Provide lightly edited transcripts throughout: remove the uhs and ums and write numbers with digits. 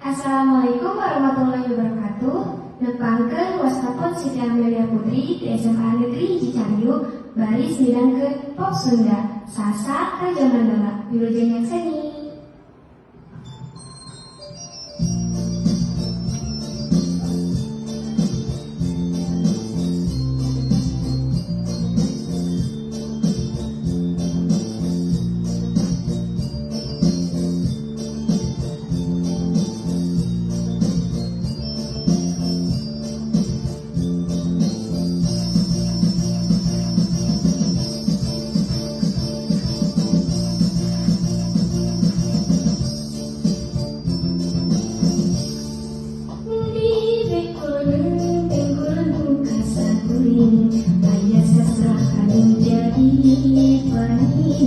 Assalamualaikum warahmatullahi wabarakatuh. Nepangkeun wastapun Siti Amelia Putri di SMA Negeri Cicanjur, baris midangkeun pop Sunda, Sasa Raja Mandala, Wilujeng Yakseni.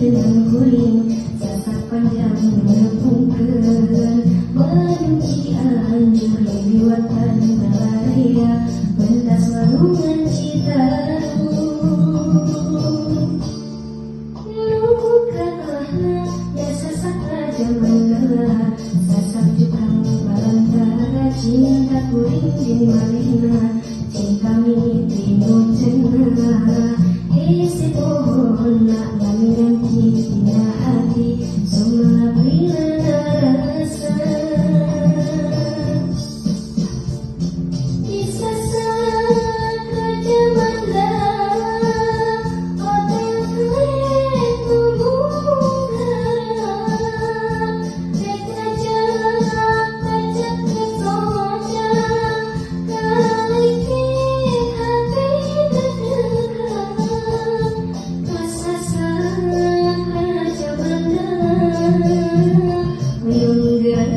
Dengan guling sasak panjang menepungkeun menunci anjur liwatan balarea mentas warungan Citarum luka telahna ya sasak Raja Mandala sasak jutang balantara cinta kuring jeung manehna cinta mimpi nu cenah isi pohonna lamiran tina hati semua bila rasa disasak Raja Mandala hotel kulit membungkara rek raja pajak kesoja kaliki hati deg-degan sasak Raja Mandala meunggah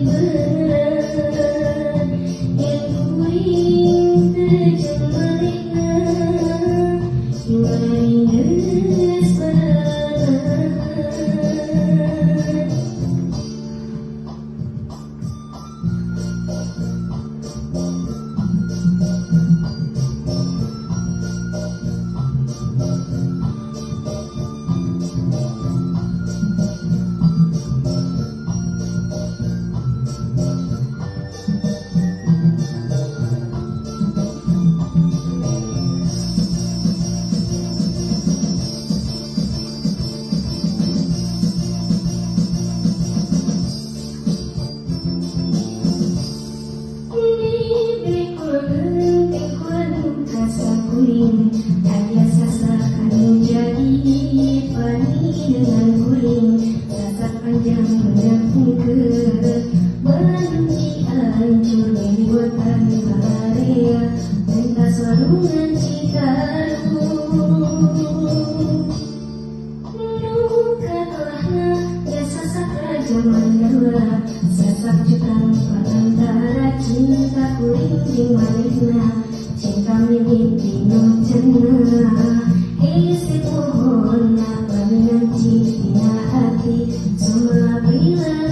ibarat yen kuring teu jeung manehna lain geus barahat. Daya sasakan jadi pani dengan guling sasak panjang menepungkeun menunci anjur liwatan balarea mentas warungan Citarum luka telahna ya sasak Raja Mandala sasak jutang balantara cinta kuring jeung manehna cinta mimpi nu cenah isi pohonna lamiran tina hati semua bila